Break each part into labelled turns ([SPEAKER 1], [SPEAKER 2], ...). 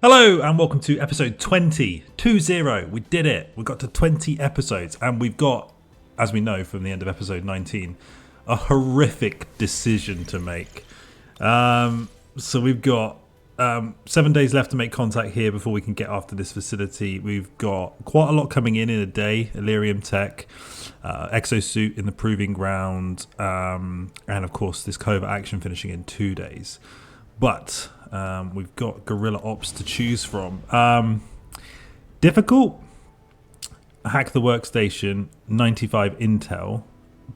[SPEAKER 1] Hello and welcome to episode 20. We did it. We got to 20 episodes and we've got, as we know from the end of episode 19, a horrific decision to make. So we've got 7 days left to make contact here before we can get after this facility. We've got quite a lot coming in a day. Illyrium tech, exosuit in the proving ground, and of course this covert action finishing in 2 days. But we've got guerrilla ops to choose from. Difficult. Hack the workstation, 95 intel.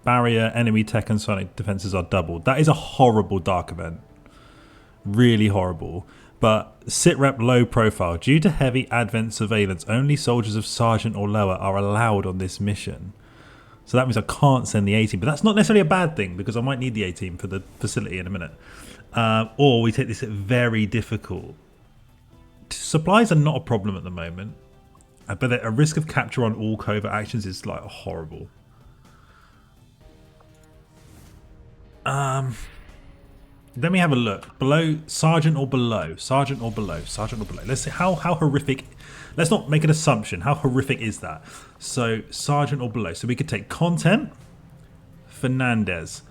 [SPEAKER 1] Barrier, enemy tech and sonic defenses are doubled. That is a horrible dark event. Really horrible. But sitrep low profile. Due to heavy advent surveillance, only soldiers of sergeant or lower are allowed on this mission. So that means I can't send the A-team. But that's not necessarily a bad thing because I might need the A-team for the facility in a minute. Or we take this at very difficult. Supplies are not a problem at the moment, but a risk of capture on all covert actions is like horrible. Let me have a look. Below, sergeant or below, sergeant or below, sergeant or below. Let's see how horrific. Let's not make an assumption. How horrific is that? So sergeant or below. So we could take content. Fernandez.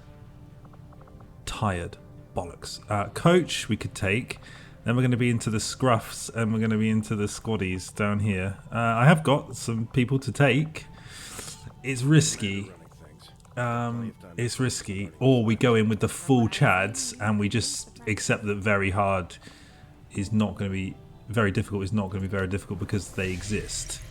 [SPEAKER 1] Tired. Bollocks. Coach we could take. Then we're going to be into the scruffs and we're going to be into the squaddies down here. I have got some people to take. It's risky. It's risky. Or we go in with the full chads and we just accept that very hard is not going to be very difficult. Is not going to be very difficult because they exist.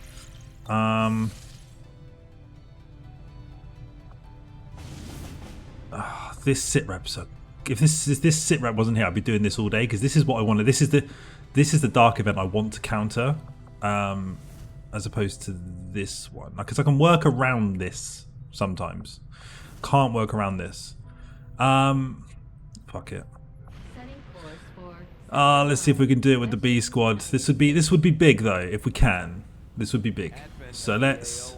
[SPEAKER 1] This sitrep so. If this sitrep wasn't here, I'd be doing this all day because this is what I wanted. This is the dark event I want to counter, as opposed to this one. Because I can work around this sometimes. Can't work around this. Fuck it. Let's see if we can do it with the B squad. This would be big though if we can. This would be big. So let's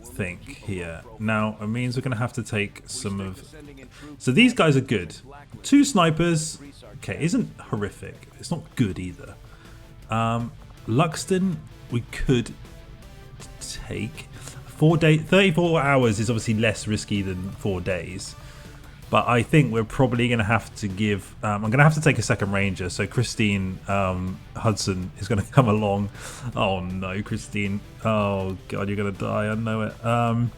[SPEAKER 1] think here. Now it means we're going to have to take some of. So these guys are good. 2 snipers. Okay, isn't horrific. It's not good either. Luxton we could take. 34 hours is obviously less risky than 4 days. But I think we're probably going to have to give. I'm going to have to take a second ranger. So Christine Hudson is going to come along. Oh no, Christine. Oh god, you're going to die. I know it. And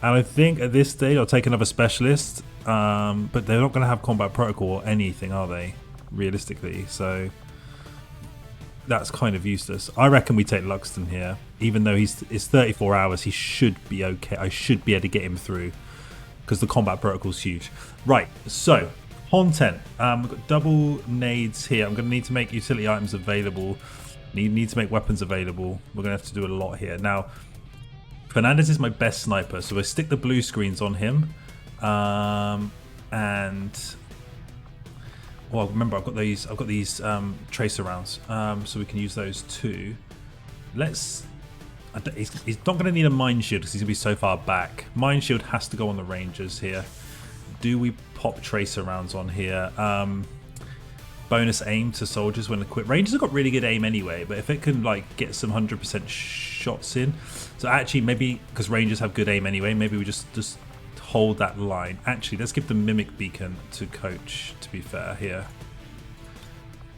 [SPEAKER 1] I think at this stage I'll take another specialist. But they're not going to have combat protocol or anything, are they? Realistically, so that's kind of useless. I reckon we take Luxton here, even though it's 34 hours. He should be okay. I should be able to get him through because the combat protocol is huge. Right, so content. We've got double nades here. I'm going to need to make utility items available. Need to make weapons available. We're going to have to do a lot here. Now, Fernandez is my best sniper, so we'll stick the blue screens on him. And well, remember I've got these tracer rounds, so we can use those too. He's not going to need a mine shield because he's going to be so far back. Mine shield has to go on the rangers here. Do we pop tracer rounds on here? Bonus aim to soldiers when equipped. Rangers have got really good aim anyway, but if it can like get some 100% shots in. So actually maybe because rangers have good aim anyway, maybe we just hold that line. Actually, let's give the mimic beacon to coach, to be fair here.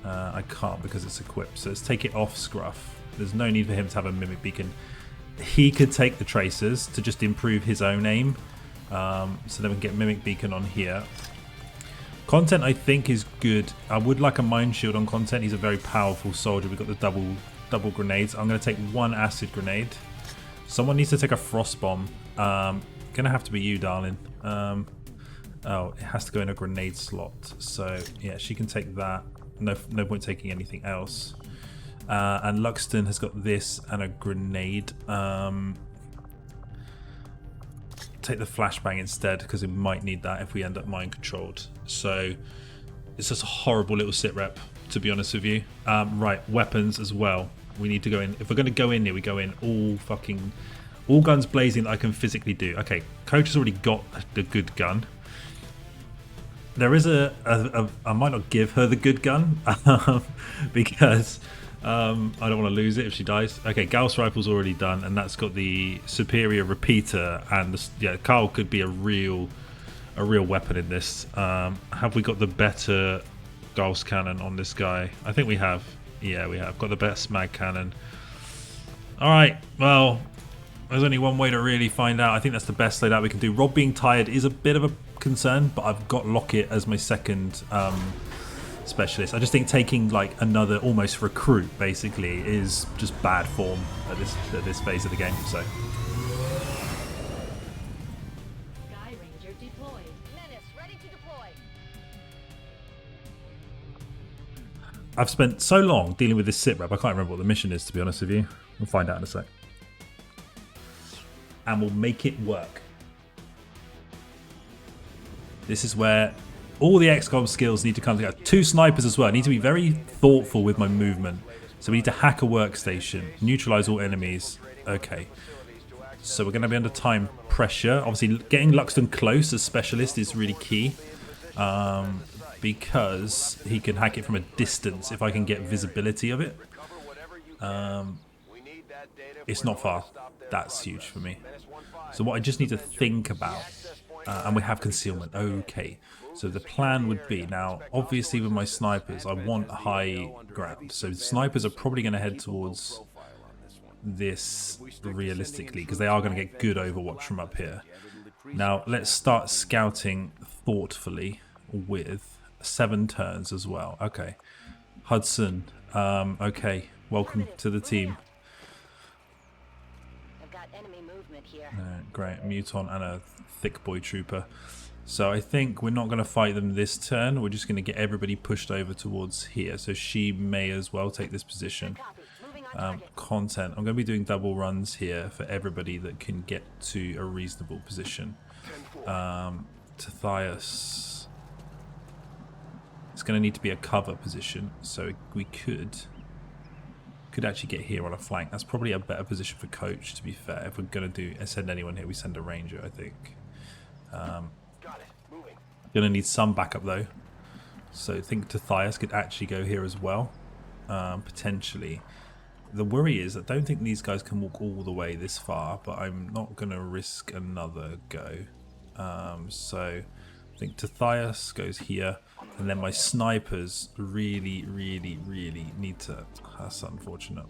[SPEAKER 1] I can't because it's equipped, so let's take it off scruff. There's no need for him to have a mimic beacon. He could take the tracers to just improve his own aim, so then we can get mimic beacon on here. Content I think is good. I would like a mine shield on content. He's a very powerful soldier. We've got the double grenades. I'm going to take 1 acid grenade. Someone needs to take a frost bomb. Gonna have to be you, darling. Oh, it has to go in a grenade slot. So yeah, she can take that. No point taking anything else. And Luxton has got this and a grenade. Take the flashbang instead because we might need that if we end up mind controlled. So it's just a horrible little sitrep, to be honest with you. Right, weapons as well. We need to go in. If we're going to go in here, we go in all guns blazing that I can physically do. Okay, coach has already got the good gun. There is I might not give her the good gun because I don't want to lose it if she dies. Okay, Gauss rifle's already done, and that's got the superior repeater, and yeah, Carl could be a real weapon in this. Have we got the better Gauss cannon on this guy? I think we have. Yeah, we have got the best mag cannon. All right, well, there's only one way to really find out. I think that's the best loadout we can do. Rob being tired is a bit of a concern, but I've got Lockett as my second specialist. I just think taking like another almost recruit basically is just bad form at this phase of the game. So
[SPEAKER 2] Sky Ranger deployed. Menace ready to deploy.
[SPEAKER 1] I've spent so long dealing with this sit rep, I can't remember what the mission is, to be honest with you. We'll find out in a sec. And we'll make it work. This is where all the XCOM skills need to come together. 2 snipers as well. I need to be very thoughtful with my movement. So we need to hack a workstation, neutralize all enemies. Okay. So we're going to be under time pressure. Obviously, getting Luxton close as specialist is really key. Because he can hack it from a distance if I can get visibility of it. It's not far. That's huge for me. So what I just need to think about, and we have concealment. Okay, so the plan would be, now obviously with my snipers I want high ground, so snipers are probably going to head towards this realistically because they are going to get good overwatch from up here. Now let's start scouting thoughtfully with 7 turns as well. Okay, Hudson, okay, welcome to the team. Great, Muton and a thick boy trooper. So I think we're not going to fight them this turn. We're just going to get everybody pushed over towards here. So she may as well take this position. Content. I'm going to be doing double runs here for everybody that can get to a reasonable position. Tathias. It's going to need to be a cover position. So we could actually get here on a flank. That's probably a better position for Coach, to be fair. If we're going to send anyone here, we send a Ranger, I think. Going to need some backup though. So I think Tathias could actually go here as well, potentially. The worry is I don't think these guys can walk all the way this far, but I'm not going to risk another go. So I think Tathias goes here, and then my snipers really need to... That's unfortunate.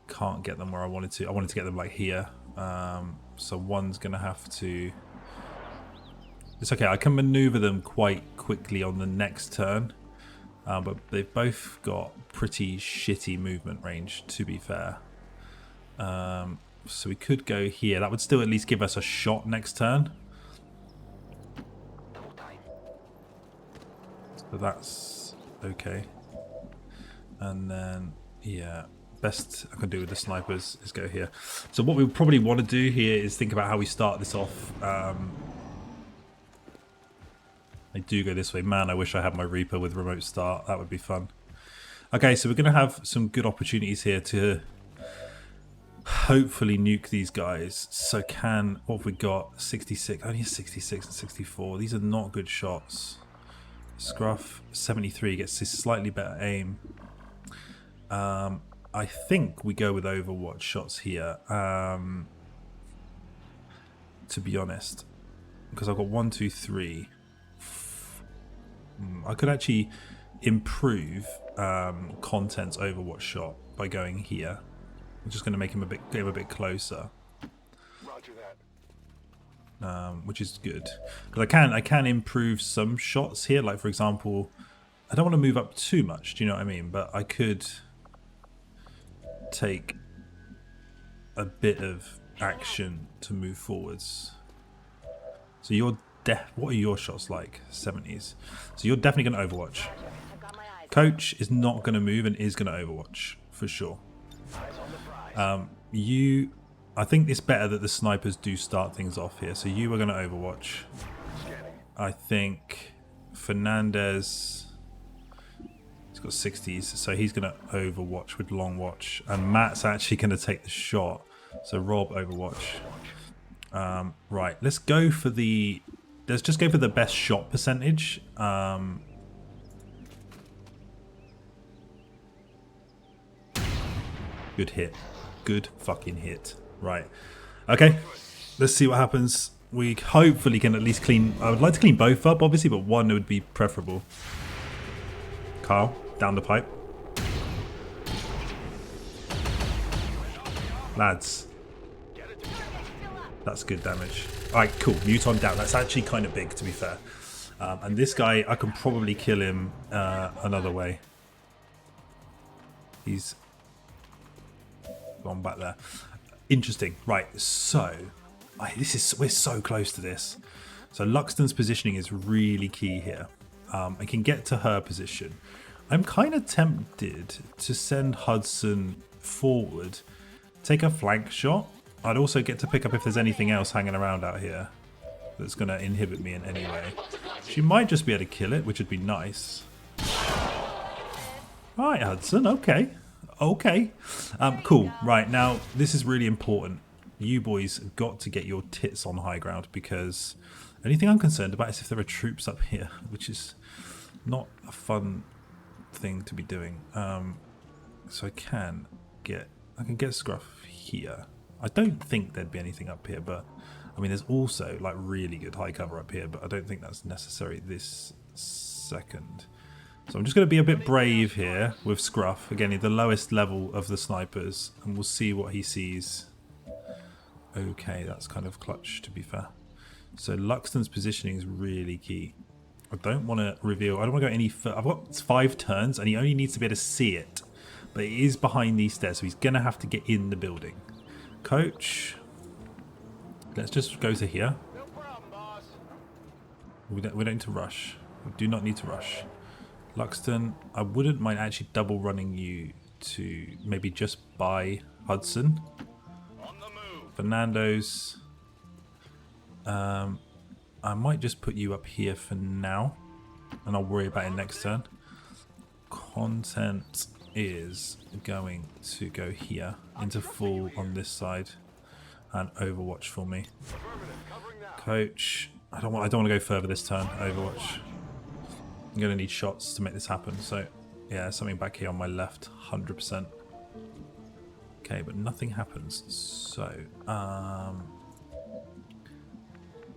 [SPEAKER 1] Can't get them where I wanted to. I wanted to get them like here. So one's going to have to... It's okay, I can maneuver them quite quickly on the next turn. But they've both got pretty shitty movement range, to be fair. So we could go here. That would still at least give us a shot next turn. So that's okay. And then, yeah, best I can do with the snipers is go here. So what we probably want to do here is think about how we start this off. I do go this way. Man, I wish I had my Reaper with remote start. That would be fun. Okay, so we're going to have some good opportunities here to hopefully nuke these guys. So what have we got? 66. Only 66 and 64. These are not good shots. Scruff 73 gets this slightly better aim. I think we go with Overwatch shots here. To be honest, because I've got 1, 2, 3. I could actually improve Content's Overwatch shot by going here. I'm just going to make him get him a bit closer.
[SPEAKER 3] Roger that.
[SPEAKER 1] Which is good, because I can improve some shots here. Like for example, I don't want to move up too much. Do you know what I mean? But I could take a bit of action to move forwards. So what are your shots like? 70s. So you're definitely going to Overwatch. Coach is not going to move and is going to Overwatch for sure. I think it's better that the snipers do start things off here. So you are going to Overwatch. I think Fernandez, he's got 60s, so he's going to Overwatch with long watch. And Matt's actually going to take the shot. So Rob Overwatch. Right, let's go for the let's just go for the best shot percentage. Good hit. Good fucking hit. Right. Okay. Let's see what happens. We hopefully can at least clean... I would like to clean both up, obviously, but one would be preferable. Kyle, down the pipe. Lads. That's good damage. Alright, cool. Muton down. That's actually kind of big, to be fair. And this guy, I can probably kill him another way. He's gone back there. Interesting. Right, so... we're so close to this. So Luxton's positioning is really key here. I can get to her position. I'm kind of tempted to send Hudson forward, take a flank shot. I'd also get to pick up if there's anything else hanging around out here that's going to inhibit me in any way. She might just be able to kill it, which would be nice. Right, Hudson. Okay. Okay. Cool. Right, now, this is really important. You boys have got to get your tits on high ground, because anything I'm concerned about is if there are troops up here, which is not a fun thing to be doing. So I can get Scruff here. I don't think there'd be anything up here, but I mean, there's also like really good high cover up here, but I don't think that's necessary this second. So I'm just going to be a bit brave here with Scruff. Again, the lowest level of the snipers, and we'll see what he sees. Okay, that's kind of clutch, to be fair. So Luxton's positioning is really key. I don't want to reveal. I don't want to go any further. I've got 5 turns, and he only needs to be able to see it. But it is behind these stairs, so he's going to have to get in the building. Coach, let's just go to here.
[SPEAKER 3] No problem, boss.
[SPEAKER 1] We don't need to rush. We do not need to rush. Luxton, I wouldn't mind actually double running you to maybe just buy Hudson. Fernando's. I might just put you up here for now, and I'll worry about it next turn. Content is going to go here into full on this side, and Overwatch for me. Coach, I don't want to go further this turn. Overwatch. I'm gonna need shots to make this happen. So yeah, something back here on my left, 100%. Okay, but nothing happens. So,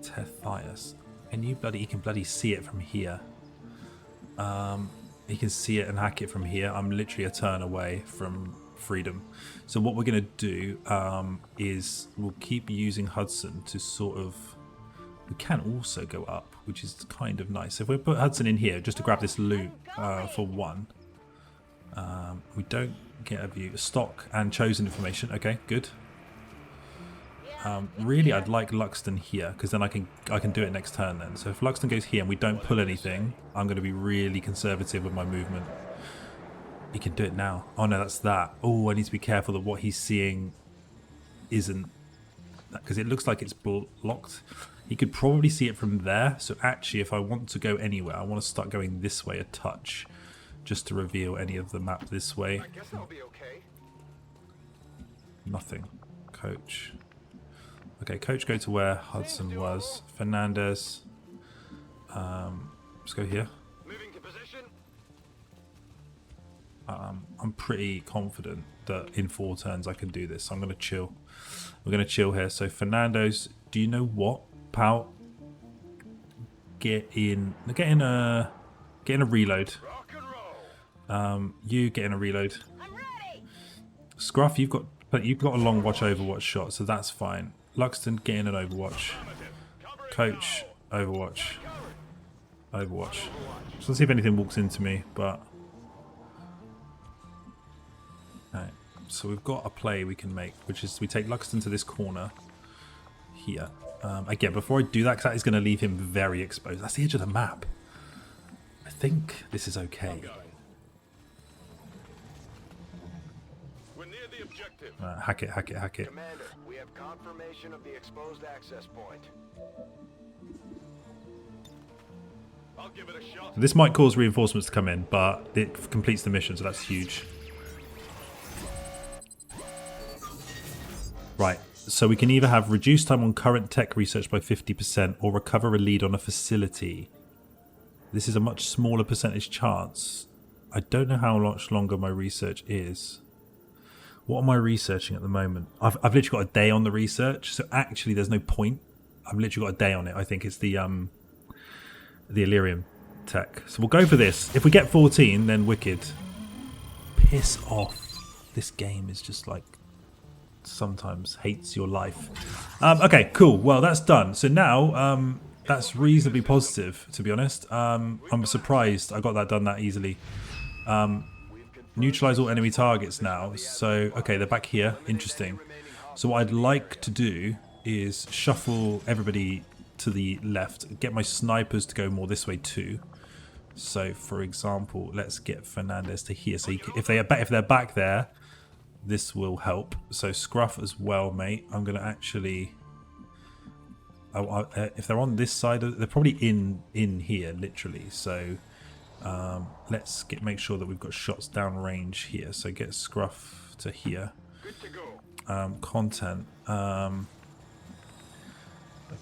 [SPEAKER 1] Tethias, he can bloody see it from here. He can see it and hack it from here. I'm literally a turn away from freedom. So what we're going to do is we'll keep using Hudson to sort of... We can also go up, which is kind of nice. If we put Hudson in here just to grab this loot for one, we don't get a view. Stock and chosen information. Okay, good. Really, I'd like Luxton here, because then I can do it next turn then. So if Luxton goes here and we don't pull anything, I'm going to be really conservative with my movement. He can do it now. Oh no, that's that. Oh, I need to be careful that what he's seeing isn't... Because it looks like it's blocked. He could probably see it from there. So actually, if I want to go anywhere, I want to start going this way a touch, just to reveal any of the map this way.
[SPEAKER 3] I guess I'll be okay.
[SPEAKER 1] Nothing. Coach. Okay, Coach, go to where Hudson was. Fernandez. Let's go here.
[SPEAKER 3] Moving to position.
[SPEAKER 1] I'm pretty confident that in 4 turns I can do this. So I'm going to chill. We're going to chill here. So Fernando's, do you know what, pal? Get in a reload.
[SPEAKER 3] Rock and roll.
[SPEAKER 1] You get in a reload.
[SPEAKER 2] I'm ready.
[SPEAKER 1] Scruff, you've got a long watch Overwatch shot, so that's fine. Luxton, get in an Overwatch. Coach, Overwatch. Overwatch. So let's see if anything walks into me, but... Alright, so we've got a play we can make, which is we take Luxton to this corner here. Again, before I do that, because that is going to leave him very exposed. That's the edge of the map. I think this is okay.
[SPEAKER 3] We're near the objective.
[SPEAKER 1] Hack it, hack it, hack it.
[SPEAKER 3] Commander, we have confirmation of the exposed access point. I'll give it a shot.
[SPEAKER 1] This might cause reinforcements to come in, but it completes the mission, so that's huge. Right, So we can either have reduced time on current tech research by 50% or recover a lead on a facility. This is a much smaller percentage chance. I don't know how much longer my research is. What am I researching at the moment? I've literally got a day on the research, so actually there's no point. I've literally got a day on it. I think it's the Illyrium tech. So we'll go for this. If we get 14, then wicked. Piss off. This game is just like sometimes hates your life. Okay, cool. Well, that's done. So now that's reasonably positive, to be honest. I'm surprised I got that done that easily. Neutralize all enemy targets now. So, okay, they're back here. Interesting. So what I'd like to do is shuffle everybody to the left. Get my snipers to go more this way too. So, for example, let's get Fernandez to here. So if they're back there, this will help. So Scruff as well, mate. I'm going to actually... if they're on this side, they're probably in here, literally. So... let's make sure that we've got shots down range here. So get Scruff to here. Content.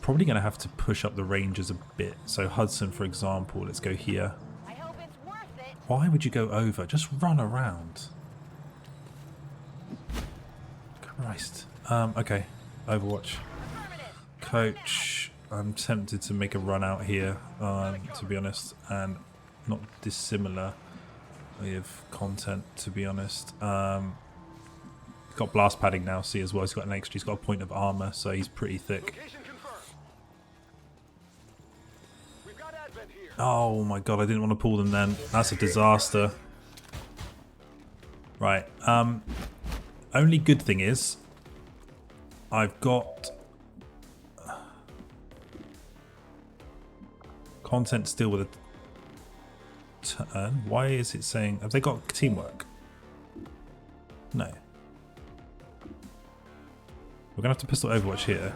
[SPEAKER 1] Probably going to have to push up the ranges a bit. So Hudson, for example, let's go here.
[SPEAKER 2] I hope it's worth it.
[SPEAKER 1] Why would you go over? Just run around. Christ. Okay. Overwatch. Coach. I'm tempted to make a run out here, to be honest, and not dissimilar with content, to be honest. He's got blast padding now, see, as well. He's got an extra, he's got a point of armor, so he's pretty thick. Oh my god, I didn't want to pull them then. That's a disaster. Right. Only good thing is I've got content still with a turn. Why is it saying... Have they got teamwork? No. We're going to have to pistol Overwatch here.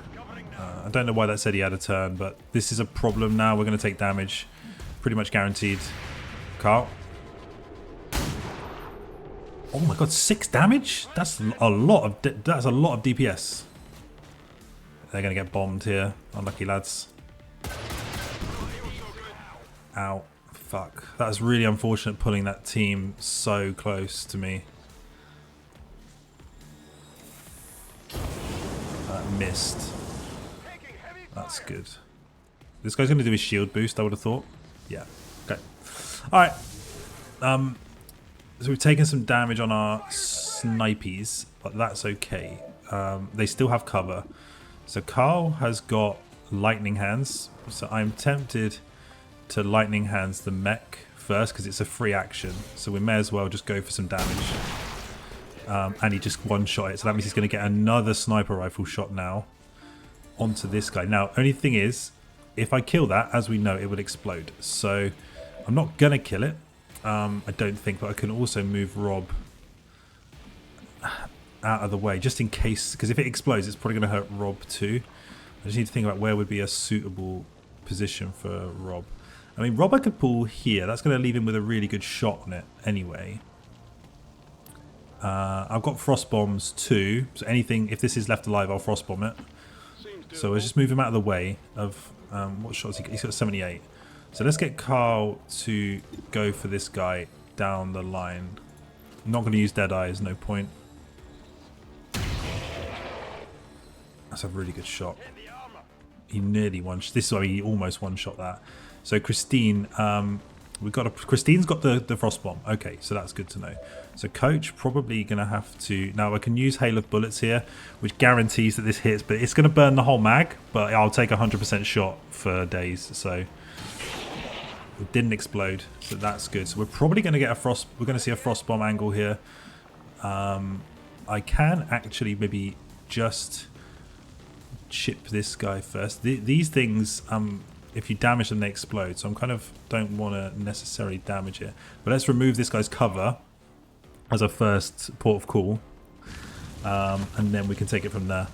[SPEAKER 1] I don't know why that said he had a turn, but this is a problem now. We're going to take damage. Pretty much guaranteed. Carl. Oh my god, 6 damage? That's a lot of DPS. They're going to get bombed here. Unlucky lads. Ow. Fuck. That was really unfortunate pulling that team so close to me. Missed. That's good. This guy's going to do his shield boost, I would have thought. Yeah. Okay. Alright. So we've taken some damage on our snipies, but that's okay. They still have cover. So Carl has got lightning hands. So I'm tempted to lightning hands the mech first because it's a free action. So we may as well just go for some damage. And he just one-shot it. So that means he's going to get another sniper rifle shot now onto this guy. Now, only thing is, if I kill that, as we know, it will explode. So I'm not going to kill it. I don't think, but I can also move Rob out of the way just in case, because if it explodes, it's probably going to hurt Rob too. I just need to think about where would be a suitable position for Rob. I mean, Rob I could pull here. That's going to leave him with a really good shot on it anyway. I've got frost bombs too, so anything, if this is left alive, I'll frost bomb it. So let's just move him out of the way of what shots he's got 78. So let's get Carl to go for this guy down the line. I'm not going to use Deadeye, there's no point. That's a really good shot. He nearly he almost one-shot that. So Christine, Christine's got the frost bomb. Okay, so that's good to know. So Coach probably going to have to... Now I can use Hail of Bullets here, which guarantees that this hits, but it's going to burn the whole mag, but I'll take a 100% shot for days, so... It didn't explode, so that's good. So we're probably going to get a frost... We're going to see a frost bomb angle here. I can actually maybe just chip this guy first. These things... if you damage them, they explode. So I'm kind of don't want to necessarily damage it. But let's remove this guy's cover as a first port of call. And then we can take it from there.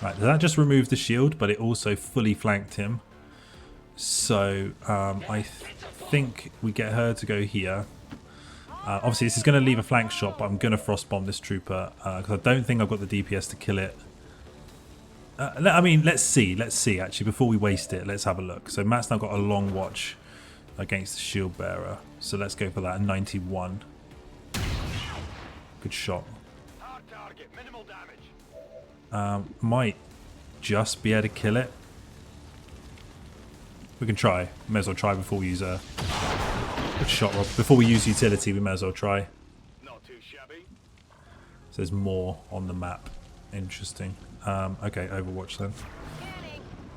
[SPEAKER 1] Right, that just removed the shield, but it also fully flanked him. So I think we get her to go here. Obviously, this is going to leave a flank shot, but I'm going to frost bomb this trooper because I don't think I've got the DPS to kill it. I mean, let's see. Let's see, actually, before we waste it. Let's have a look. So Matt's now got a long watch against the shield bearer. So let's go for that, 91. Good shot.
[SPEAKER 3] Hard target, minimal damage.
[SPEAKER 1] Might just be able to kill it. We can try. May as well try before we use a... Good shot, Rob. Before we use utility, we may as well try.
[SPEAKER 3] Not too shabby.
[SPEAKER 1] So there's more on the map. Interesting. Okay, Overwatch then.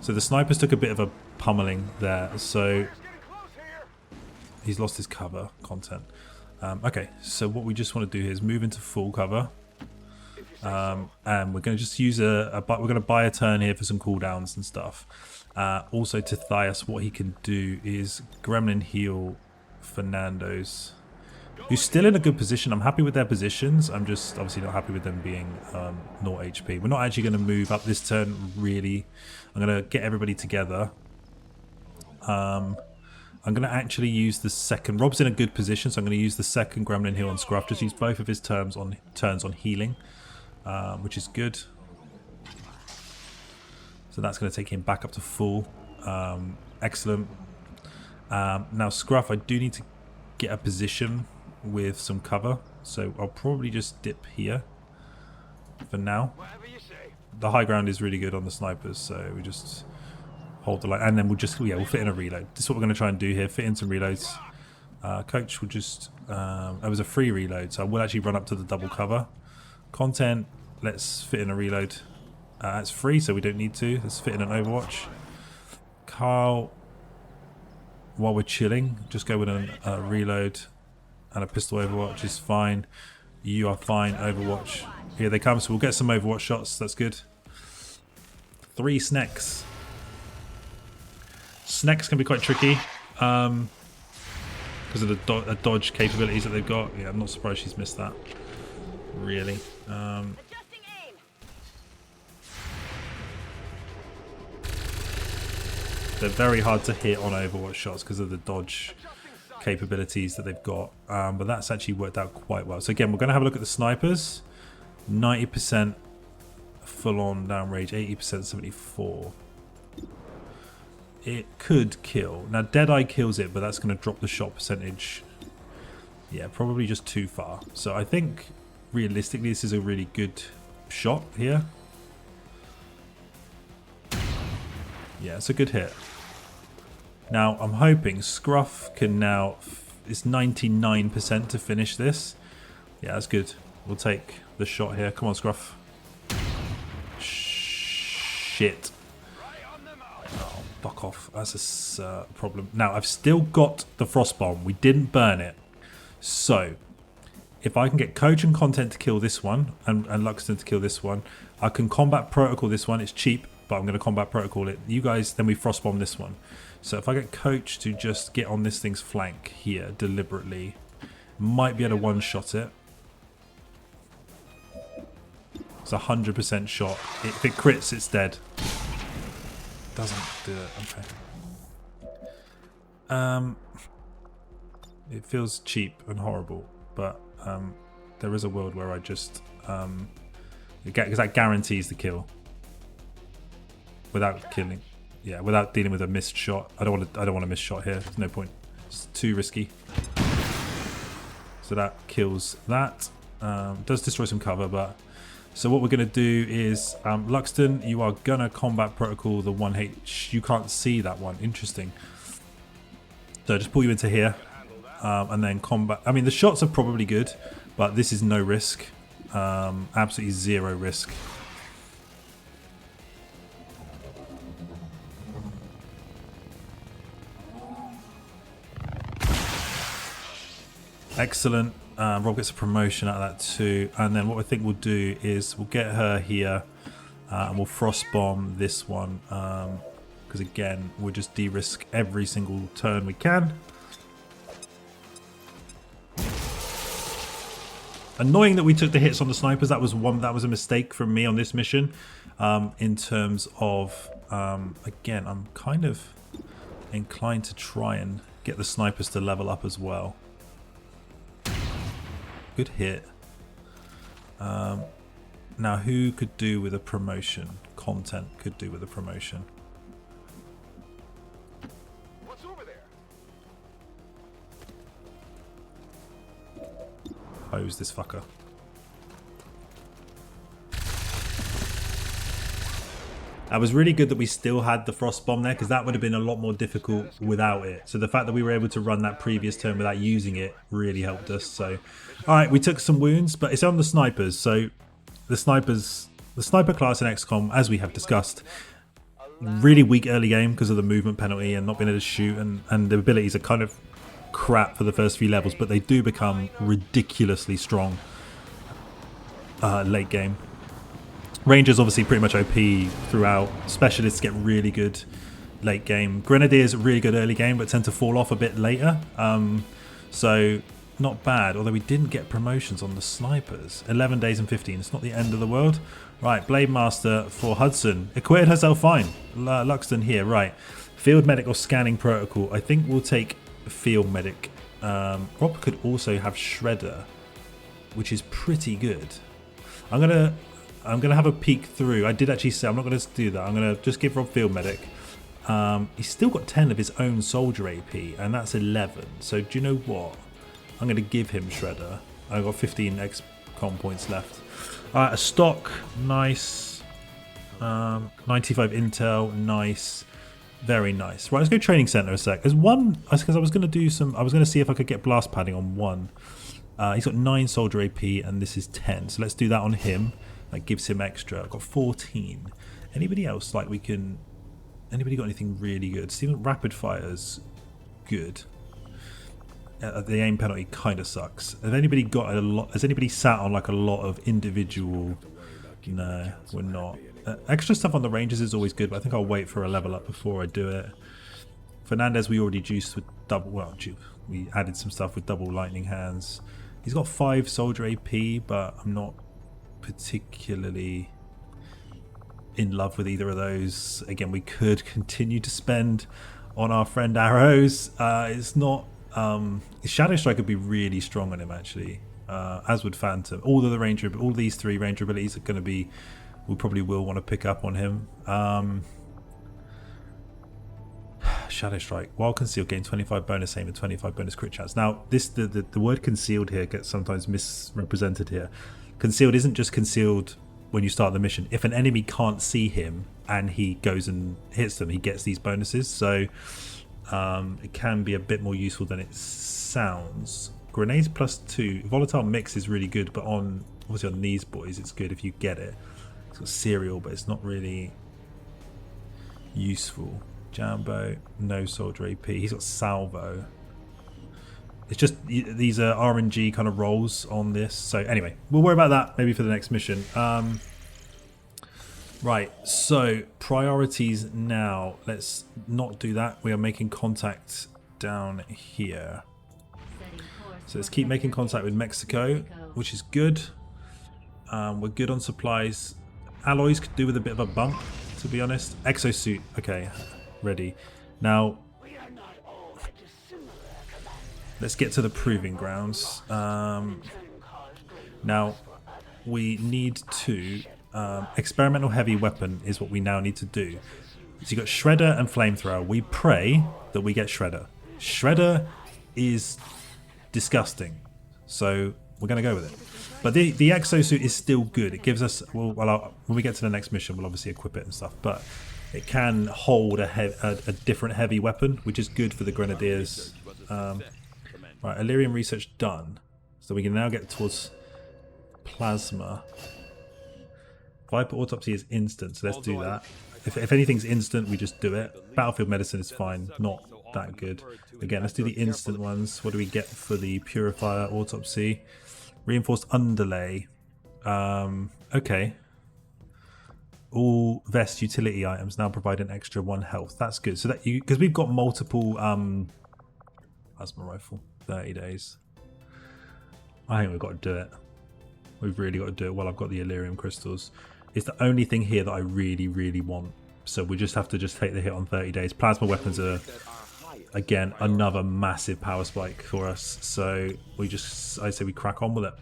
[SPEAKER 1] So the snipers took a bit of a pummeling there. So
[SPEAKER 3] Getting close here.
[SPEAKER 1] he's lost his cover content. Okay, so what we just want to do here is move into full cover. And we're going to just use we're going to buy a turn here for some cooldowns and stuff. Also to Thias, what he can do is Gremlin heal Fernando's, who's still in a good position. I'm happy with their positions. I'm just obviously not happy with them being 0 HP. We're not actually going to move up this turn, really. I'm going to get everybody together. I'm going to actually use the second. Rob's in a good position, so I'm going to use the second Gremlin heal on Scruff. Just use both of his turns on healing, which is good. So that's going to take him back up to full. Excellent. Now Scruff, I do need to get a position with some cover, so I'll probably just dip here for now.
[SPEAKER 3] Whatever you say.
[SPEAKER 1] The high ground is really good on the snipers, so we just hold the line, and then we'll just we'll fit in a reload. This is what we're going to try and do here. Fit in some reloads. Coach will just it was a free reload, so I will actually run up to the double cover. Content, let's fit in a reload. It's free, so we don't need to. Let's fit in an Overwatch. Carl, while we're chilling, just go with a reload and a pistol Overwatch is fine. You are fine, Overwatch. Here they come, so we'll get some Overwatch shots. That's good. 3 snacks. Snacks can be quite tricky because of the dodge capabilities that they've got. Yeah, I'm not surprised she's missed that. Really.
[SPEAKER 2] Adjusting aim.
[SPEAKER 1] They're very hard to hit on Overwatch shots because of the dodge capabilities that they've got. But that's actually worked out quite well. So again, we're going to have a look at the snipers. 90% full-on downrange, 80% 74. It could kill. Now, Deadeye kills it, but that's going to drop the shot percentage. Yeah, probably just too far. So I think, realistically, this is a really good shot here. Yeah, it's a good hit. Now, I'm hoping Scruff can now... It's 99% to finish this. Yeah, that's good. We'll take the shot here. Come on, Scruff. Shit. Oh, fuck off. That's a problem. Now, I've still got the Frost Bomb. We didn't burn it. So, if I can get Coach and Content to kill this one, and Luxton to kill this one, I can Combat Protocol this one. It's cheap, but I'm going to Combat Protocol it. You guys, then we Frost Bomb this one. So if I get Coach to just get on this thing's flank here deliberately, might be able to one-shot it. It's a 100% shot. If it crits, it's dead. Doesn't do it. Okay. It feels cheap and horrible, but there is a world where I just because that guarantees the kill without killing. Yeah, without dealing with a missed shot. I don't want to miss shot here. There's no point. It's too risky. So that kills that. Does destroy some cover, but so what we're going to do is Luxton, you are gonna Combat Protocol the 1H. You can't see that one. Interesting. So just pull you into here, and then combat. I mean, the shots are probably good, but this is no risk. Absolutely 0 risk. Excellent. Rob gets a promotion out of that too. And then what I think we'll do is we'll get her here and we'll Frost Bomb this one. Because again, we'll just de-risk every single turn we can. Annoying that we took the hits on the snipers. That was a mistake from me on this mission. In terms of, again, I'm kind of inclined to try and get the snipers to level up as well. Good hit. Now, who could do with a promotion? Content could do with a promotion.
[SPEAKER 3] What's over there?
[SPEAKER 1] Hose this fucker. That was really good that we still had the frost bomb there, because that would have been a lot more difficult without it. So the fact that we were able to run that previous turn without using it really helped us. So, all right, we took some wounds, but it's on the snipers. So the sniper class in XCOM, as we have discussed, really weak early game because of the movement penalty and not being able to shoot, and the abilities are kind of crap for the first few levels, but they do become ridiculously strong late game. Rangers obviously pretty much OP throughout. Specialists get really good late game. Grenadiers really good early game, but tend to fall off a bit later. So not bad, although we didn't get promotions on the snipers. 11 days and 15, it's not the end of the world. Right, Blade Master for Hudson. Acquitted herself fine. Luxton here, right. Field Medic or Scanning Protocol. I think we'll take Field Medic. Rob could also have Shredder, which is pretty good. I'm gonna have a peek through. I did actually say I'm not gonna do that. I'm gonna just give Rob Field Medic. He's still got 10 of his own soldier AP, and that's 11. So do you know what? I'm gonna give him Shredder. I've got 15 XCOM points left. A stock, nice. 95 intel, nice. Very nice. Right, let's go training center a sec. There's one, because I was gonna do some. I was gonna see if I could get blast padding on one. He's got 9 soldier AP, and this is 10. So let's do that on him. That gives him extra. I've got 14. Anybody else like we can... Anybody got anything really good? Steven Rapid Fire's good. The aim penalty kind of sucks. Have anybody got a lot? Has anybody sat on like a lot of individual? No, we're not. Extra stuff on the Rangers is always good, but I think I'll wait for a level up before I do it. Fernandez we already juiced with double. Well, we added some stuff with double lightning hands. He's got 5 soldier AP, but I'm not particularly in love with either of those. Again, we could continue to spend on our friend Arrows. It's not Shadow Strike would be really strong on him actually, as would Phantom. All these 3 ranger abilities are going to be, we probably will want to pick up on him. Shadow Strike, while concealed, gain 25 bonus aim and 25 bonus crit chance. Now this the word concealed here gets sometimes misrepresented here. Concealed isn't just concealed when you start the mission. If an enemy can't see him and he goes and hits them, he gets these bonuses. So it can be a bit more useful than it sounds. Grenades +2. Volatile mix is really good, but obviously on these boys it's good if you get it. It's got serial, but it's not really useful. Jambo, no soldier AP. He's got salvo. It's just these are RNG kind of rolls on this. So anyway, we'll worry about that maybe for the next mission. Right, so priorities now. Let's not do that. We are making contact down here. So let's keep making contact with Mexico, which is good. We're good on supplies. Alloys could do with a bit of a bump, to be honest. Exosuit, okay, ready. Now, let's get to the proving grounds. Now, we need to... experimental heavy weapon is what we now need to do. So you got Shredder and Flamethrower. We pray that we get Shredder. Shredder is disgusting, so we're going to go with it. But the exosuit is still good. It gives us... Well, when we get to the next mission, we'll obviously equip it and stuff. But it can hold a different heavy weapon, which is good for the Grenadiers. Right, Illyrium research done. So we can now get towards Plasma. Viper Autopsy is instant, so let's do that. If anything's instant, we just do it. Battlefield Medicine is fine, not that good. Again, let's do the instant ones. What do we get for the Purifier Autopsy? Reinforced Underlay. Okay. All vest utility items now provide an extra 1 health. That's good. So that because we've got multiple plasma rifle, 30 days. I think we've got to do it. We've really got to do it while I've got the Illyrium crystals. It's the only thing here that I really, really want. So we just have to take the hit on 30 days. Plasma weapons are again, another massive power spike for us. So I say we crack on with it.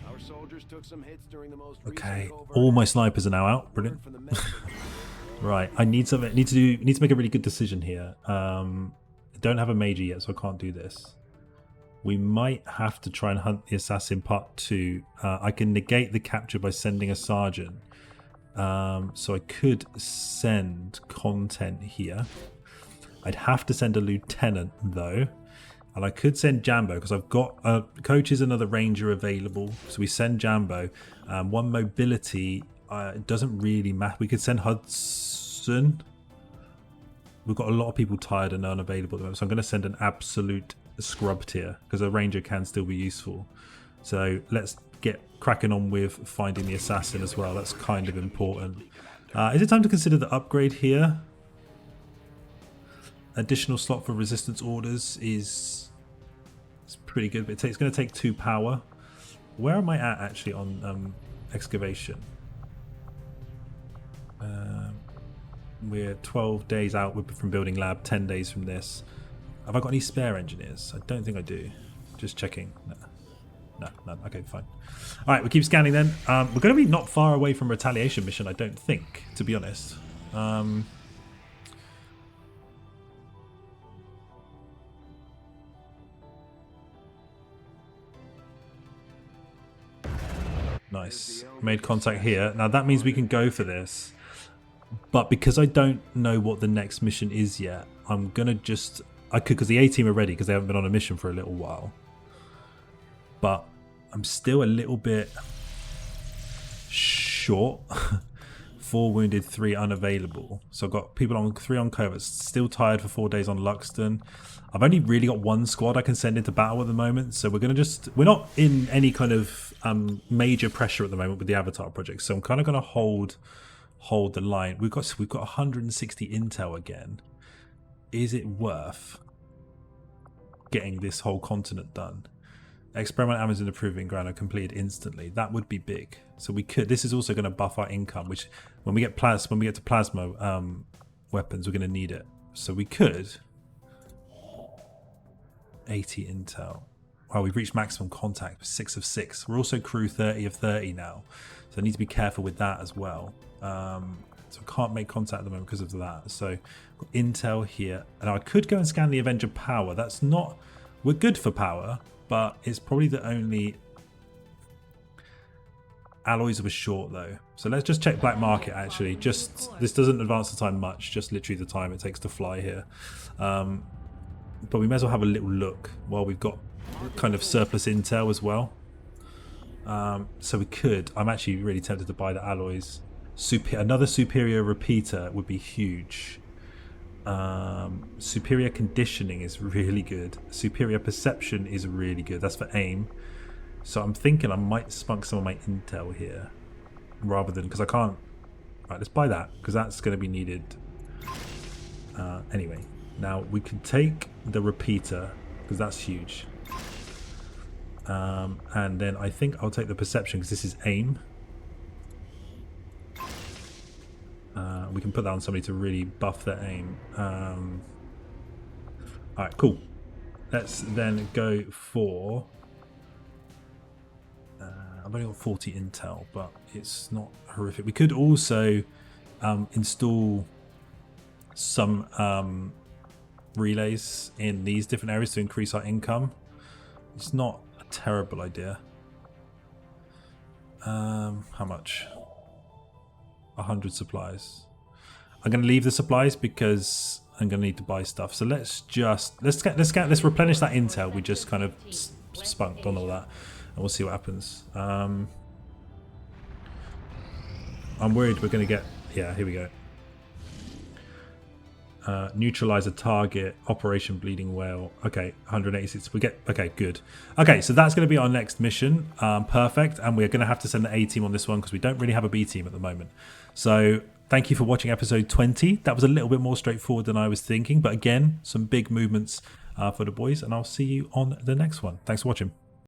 [SPEAKER 3] Our soldiers took some hits during the most
[SPEAKER 1] Okay,
[SPEAKER 3] recent covert
[SPEAKER 1] all my snipers are now out. Brilliant.
[SPEAKER 3] from the medical.
[SPEAKER 1] Right, I need something. Need to make a really good decision here. I don't have a major yet, so I can't do this. We might have to try and hunt the assassin part 2. I can negate the capture by sending a sergeant. So I could send content here. I'd have to send a lieutenant though. And I could send Jambo because I've got coach is another ranger available. So we send Jambo. One mobility, it doesn't really matter. We could send Hudson. We've got a lot of people tired and unavailable at the moment. So I'm going to send an absolute scrub tier because a ranger can still be useful. So let's get cracking on with finding the assassin as well. That's kind of important. Is it time to consider the upgrade here? Additional slot for resistance orders is pretty good, but it's going to take 2 power. Where am I at actually on excavation? We're 12 days out from building lab, 10 days from this. Have I got any spare engineers? I don't think I do. Just checking. No, none. Okay, fine. All right, we keep scanning then. We're going to be not far away from retaliation mission, I don't think, to be honest. Nice. Made contact here. Now that means we can go for this. But because I don't know what the next mission is yet, I'm going to just... I could, because the A-team are ready because they haven't been on a mission for a little while. But I'm still a little bit short. 4 wounded, 3 unavailable. So I've got people on 3 on covert, still tired for 4 days on Luxton. I've only really got 1 squad I can send into battle at the moment. So we're going to just... We're not in any kind of major pressure at the moment with the Avatar project. So I'm kind of going to hold the line. We've got 160 intel again. Is it worth getting this whole continent done? Experiment Amazon improving ground are completed instantly. That would be big. So we could. This is also going to buff our income, which when we get to plasma weapons, we're going to need it. So we could 80 intel. Wow, we've reached maximum contact, 6 of 6. We're also crew 30 of 30 now, so I need to be careful with that as well. So I can't make contact at the moment because of that. So got intel here, and I could go and scan the Avenger power. That's not. We're good for power, but it's probably the only alloys of a short though. So let's just check black market actually. Just this doesn't advance the time much. Just literally the time it takes to fly here. But we may as well have a little look while we've got kind of surplus intel as well. So we could. I'm actually really tempted to buy the alloys. Another superior repeater would be huge. Superior conditioning is really good. Superior perception is really good. That's for aim. So I'm thinking I might spunk some of my intel here rather than, because I can't. Right, let's buy that because that's going to be needed. Anyway, now we can take the repeater because that's huge. And then I think I'll take the perception because this is aim. We can put that on somebody to really buff their aim. Alright, cool. Let's then go for... I've only got 40 intel, but it's not horrific. We could also install some relays in these different areas to increase our income. It's not a terrible idea. How much? 100 supplies. I'm going to leave the supplies because I'm going to need to buy stuff. So let's replenish that intel we just kind of spunked on all that, and we'll see what happens. I'm worried we're going to get... Yeah, here we go. Neutralize a target, Operation Bleeding Whale. Okay, 186. We get... Okay, good. Okay, so that's going to be our next mission. Perfect. And we're going to have to send the A team on this one because we don't really have a B team at the moment. So thank you for watching episode 20. That was a little bit more straightforward than I was thinking. But again, some big movements for the boys. And I'll see you on the next one. Thanks for watching.